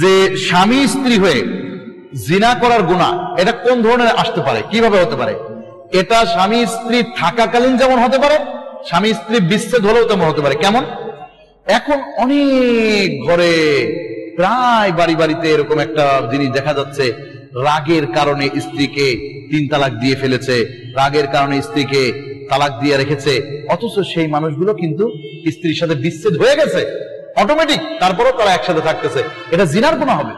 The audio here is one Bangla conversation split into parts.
যে স্বামী স্ত্রী হয়ে জিনা করার গুনাহ এটা কোন ধরনের আসতে পারে, কিভাবে হতে পারে? এটা স্বামী স্ত্রী থাকাকালীন যেমন হতে পারে, স্বামী স্ত্রী বিচ্ছেদ হলেও তেমন হতে পারে। কেমন? এখন অনেক ঘরে প্রায় বাড়ি বাড়িতে এরকম একটা জিনিস দেখা যাচ্ছে, রাগের কারণে স্ত্রীকে 3 তালাক দিয়ে ফেলেছে, রাগের কারণে স্ত্রীকে তালাক দিয়ে রেখেছে, অথচ সেই মানুষগুলো কিন্তু স্ত্রীর সাথে বিচ্ছেদ হয়ে গেছে অটোমেটিক, তারপরেও তারা একসাথে থাকতেছে। এটা জিনার গুনাহ হবে,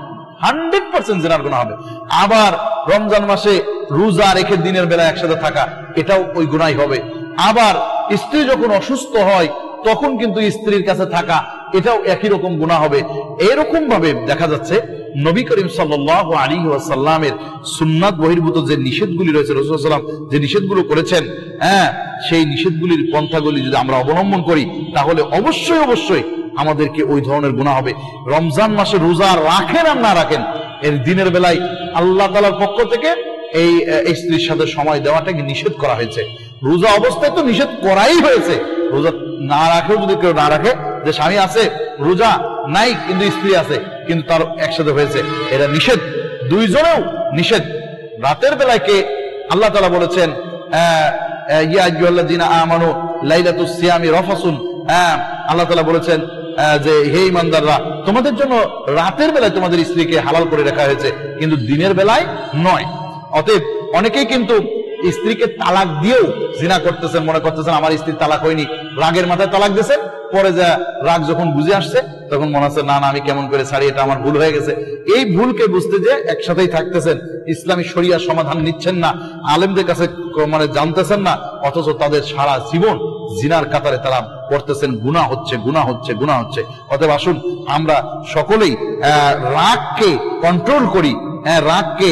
100% জিনার গুনাহ হবে। আবার রমজান মাসে রোজা রেখে দিনের বেলা একসাথে থাকা, এটাও ওই গুনাহ হবে। আবার স্ত্রী যখন অসুস্থ হয় তখন কিন্তু স্ত্রীর কাছে থাকা, এটাও একই রকম গুনাহ হবে। এরকম ভাবে দেখা যাচ্ছে নবী করিম সাল্লাল্লাহু আলাইহি ওয়াসাল্লামের সুন্নাত বহির্ভূত যে নিষেধগুলি রয়েছে, রাসূল সাল্লাল্লাহু আলাইহি ওয়াসাল্লাম যে নিষেধগুলো করেছেন, সেই নিষেধগুলির পন্থাগুলি যদি আমরা অবলম্বন করি তাহলে অবশ্যই অবশ্যই আমাদেরকে ওই ধরনের গুনাহ হবে। রমজান মাসে রোজা রাখেন আর না রাখেন, এর দিনের বেলায় আল্লাহ তাআলার পক্ষ থেকে এই স্ত্রীর সাথে সময় দেওয়াটাকে নিষেধ করা হয়েছে। রোজা অবস্থায় তো নিষেধ করাই হয়েছে, রোজা না রাখেও যদি কেউ না রাখে, যে স্বামী আছে রোজা নাই কিন্তু স্ত্রী আছে কিন্তু তার একসাথে হয়েছে, এটা নিষেধ, দুইজনেও নিষেধ। রাতের বেলায় কে আল্লাহ তাআলা বলেছেন ইয়া আইয়ুহাল্লাযীনা আমানু লাইলাতুস সিয়ামি রাফাসুন, আল্লাহ তাআলা বলেছেন যে হে ঈমানদাররা, তোমাদের জন্য রাতের বেলায় তোমাদের স্ত্রীকে হালাল করে রাখা হয়েছে কিন্তু দিনের বেলায় নয়। অতএব অনেকেই কিন্তু স্ত্রীকে তালাক দিয়েও জিনা করতেছেন, মনে করতেছেন আমার স্ত্রীর তালাক হয়নি, রাগের মাথায় তালাক দিয়েছেন, পরে যা রাগ যখন বুঝে আসছে তখন মনে হচ্ছে না না আমি কেমন করে ছাড়ি, এটা আমার ভুল হয়ে গেছে। এই ভুলকে বুঝতে যে একসাথেই থাকতেছেন, ইসলামী শরিয়া সমাধান নিচ্ছেন না, আলেমদের কাছে মানে জানতেছেন না, অথচ তাদের সারা জীবন জিনার কাতারে তারা করতেছেন, গুনাহ হচ্ছে গুনাহ হচ্ছে গুনাহ হচ্ছে। অতএব আসুন আমরা সকলেই রাগকে কন্ট্রোল করি, রাগকে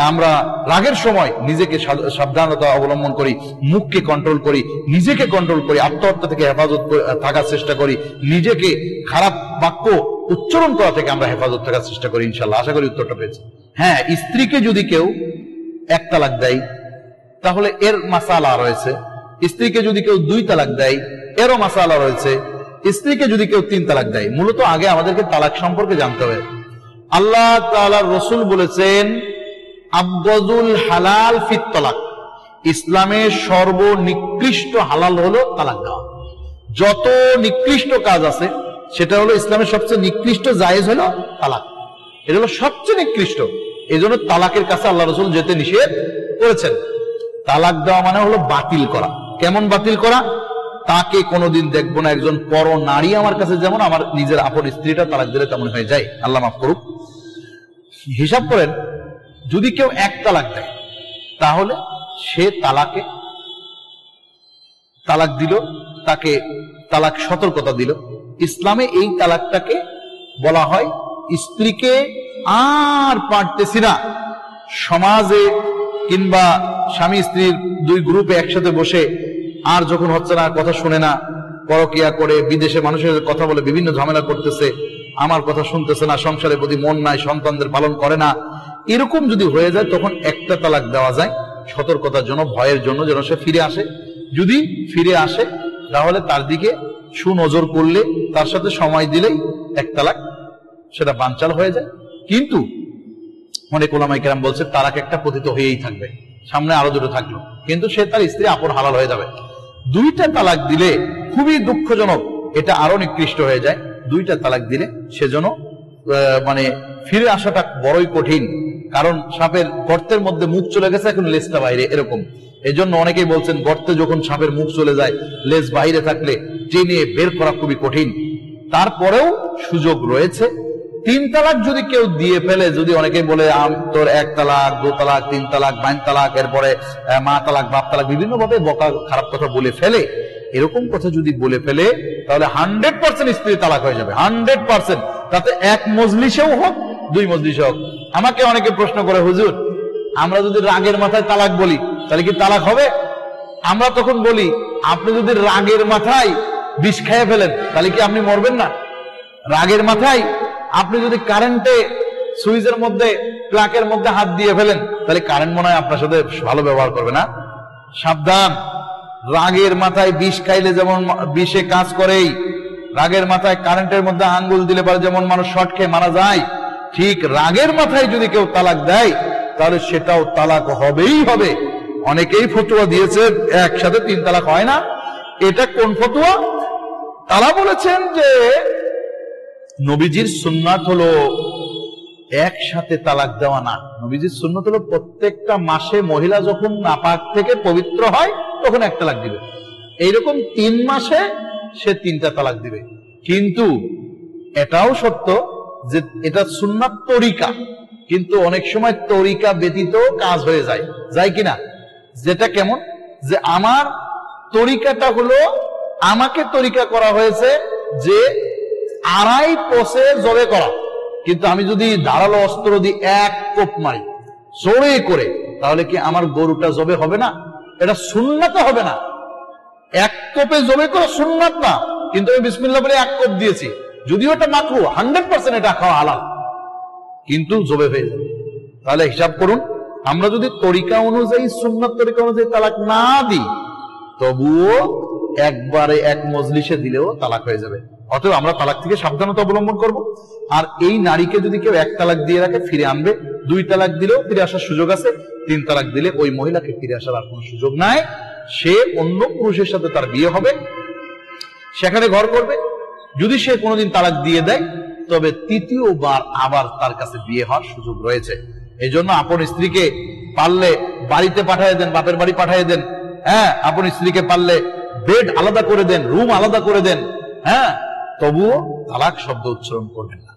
আমরা রাগের সময় নিজেকে সাবধানতা অবলম্বন করি, মুখকে কন্ট্রোল করি, নিজেকে কন্ট্রোল করি, আত্মহত্যা থেকে হেফাজত থাকার চেষ্টা করি, নিজেকে খারাপ বাক্য উচ্চারণ করা থেকে আমরা হেফাজত থাকার চেষ্টা করি। ইনশাআল্লাহ আশা করি উত্তরটা পেয়েছি। হ্যাঁ, স্ত্রীকে যদি কেউ 1 তালাক দেয় তাহলে এর মাসালা রয়েছে, স্ত্রীকে যদি কেউ 2 তালাক দেয় এরও মাসালা রয়েছে, স্ত্রীকে যদি কেউ 3 তালাক দেয়। মূলত আগে আমাদেরকে তালাক সম্পর্কে জানতে হবে। আল্লাহ তাআলার রাসূল বলেছেন আবগাযুল হালাল ফিত তালাক, ইসলামের সর্বনিকৃষ্ট হালাল হলো তালাক দেওয়া। যত নিকৃষ্ট কাজ আছে সেটা হলো ইসলামের সবচেয়ে নিকৃষ্ট জায়েজ হলো তালাক, এটা হলো সবচেয়ে নিকৃষ্ট। এই জন্য তালাকের কাছে আল্লাহ রাসূল যেতে নিষেধ করেছেন। তালাক দেওয়া মানে হলো বাতিল করা। কেমন বাতিল করা? তাকে কোনোদিন দেখবো না, একজন পর নারী আমার কাছে যেমন আমার নিজের আপন স্ত্রীটা তালাক দিলে তেমন হয়ে যায়, আল্লাহ মাফ করুক। হিসাব করেন, যদি কেউ 1 তালাক দেয় তাহলে সে তালাক দিল, তাকে তালাক সতর্কতা দিল। ইসলামে এই তালাকটাকে বলা হয় স্ত্রীকে আর পারতেছি না, সমাজে কিংবা স্বামী স্ত্রীর 2 গ্রুপে একসাথে বসে আর যখন হচ্ছে না, কথা শুনে না, পরকিয়া করে বিদেশে মানুষের কথা বলে বিভিন্ন ঝামেলা করতেছে, আমার কথা শুনতেছে না, সংসারের প্রতি মন নাই, সন্তানদের পালন করে না, এরকম যদি হয়ে যায় তখন 1টা তালাক দেওয়া যায় সতর্কতার জন্য, ভয়ের জন্য, যেন সে ফিরে আসে। যদি ফিরে আসে তাহলে তার দিকে সুনজর করলে, তার সাথে সময় দিলেই 1 তালাক সেটা বানচাল হয়ে যায়। কিন্তু অনেক উলামায়ে কেরাম বলছে তালাক একটা পতিত হয়েই থাকবে, সামনে আরো 2টো থাকলো, কিন্তু সে তার স্ত্রী আপন হালাল হয়ে যাবে। 2টা তালাক দিলে খুবই দুঃখজনক, এটা আরো নিকৃষ্ট হয়ে যায়। 2টা তালাক দিলে সেজন্য মানে ফিরে আসাটা বড়ই কঠিন, কারণ সাপের গর্তের মধ্যে মুখ চলে গেছে, এখন লেজটা বাইরে, এরকম। এই জন্য অনেকেই বলছেন গর্তে যখন সাপের মুখ চলে যায়, লেজ বাইরে থাকলে টেনে বের করা খুবই কঠিন। তারপরেও সুযোগ রয়েছে। 3 তালাক যদি কেউ দিয়ে ফেলে, যদি অনেকেই বলে তোর 1 তালাক 2 তালাক 3 তালাক 5 তালাক, এরপরে মা তালাক বাপ তালাক, বিভিন্ন ভাবে বকা খারাপ কথা বলে ফেলে, এরকম কথা যদি বলে ফেলে তাহলে 100% স্ত্রী তালাক হয়ে যাবে, 100%। তাতে 1 মজলিসেও হোক 2 মজলিসে হোক। আমাকে অনেকে প্রশ্ন করে, হুজুর আমরা যদি রাগের মাথায় তালাক বলি তাহলে কি তালাক হবে? আমরা তখন বলি, আপনি যদি রাগের মাথায় বিষ খেয়ে ফেলেন তাহলে কি আপনি মরবেন না? রাগের মাথায় আপনি যদি কারেন্টে সুইচের মধ্যে প্লাকের মধ্যে হাত দিয়ে ফেলেন তাহলে কারেন্ট মনে হয় আপনার সাথে ভালো ব্যবহার করবে না। সাবধান, রাগের মাথায় বিষ খাইলে যেমন বিষে কাজ করেই, রাগের মাথায় কারেন্টের মধ্যে আঙ্গুল দিলে পারে যেমন মানুষ শর্ট খেয়ে মারা যায়, ঠিক রাগের মাথায় যদি কেউ তালাক দেয় তাহলে সেটাও তালাক হবেই হবে। অনেকেই ফতোয়া দিয়েছে একসাথে 3 তালাক হয় না। এটা কোন ফতোয়া? তারা বলেছেন যে নবীজির সুন্নাত হলো একসাথে তালাক দেওয়া না। নবীজির সুন্নাত হলো প্রত্যেকটা মাসে মহিলা যখন নাপাক থেকে পবিত্র হয় তখন 1 তালাক দিবে। এইরকম 3 মাসে সে 3টা তালাক দিবে। কিন্তু এটাও সত্য যে এটা সুন্নাত তরিকা, কিন্তু অনেক সময় তরিকা ব্যতীত কাজ হয়ে যায়, যায় কিনা? যেটা কেমন, যে আমার তরিকাটা হলো, আমাকে তরিকা করা হয়েছে যে 2.5 পসে জবে করা, কিন্তু আমি যদি ধারালো অস্ত্র দিয়ে 1 কোপ মারি জোরে করে, তাহলে কি আমার গরুটা জবে হবে না? এটা সুন্নাত হবে না। 1 কোপে জবে করা সুন্নাত না, কিন্তু আমি বিসমিল্লাহ বলে 1 কোপ দিয়েছি, যদিও এটা মাকরু, 100% এটা খাওয়া হালাল, কিন্তু জবে হয়ে যাবে। তাহলে হিসাব করুন, আমরা যদি তরিকা অনুযায়ী, সুন্নাত তরিকা অনুযায়ী তালাক না দিই, তবুও একবারে 1 মজলিসে দিলেও তালাক হয়ে যাবে। অতএব আমরা তালাক থেকে সাবধানতা অবলম্বন করব। আর এই নারীকে যদি কেউ 1 তালাক দিয়ে রাখে, ফিরে আনবে। 2 তালাক দিলেও ফিরে আসার সুযোগ আছে। 3 তালাক দিলে ওই মহিলাকে ফিরে আসার আর কোনো সুযোগ নাই। সে অন্য পুরুষের সাথে তার বিয়ে হবে, সেখানে ঘর করবে। যদি সে কোনোদিন তালাক দিয়ে দেয়, তবে 3য়-বার আবার তার কাছে বিয়ে হওয়ার সুযোগ রয়েছে। এই জন্য আপন স্ত্রীকে পারলে বাড়িতে পাঠিয়ে দেন, বাপের বাড়ি পাঠিয়ে দেন। হ্যাঁ, আপন স্ত্রীকে পারলে বেড আলাদা করে দেন, রুম আলাদা করে দেন। হ্যাঁ, তবুও তালাক শব্দ উচ্চারণ করবেন না।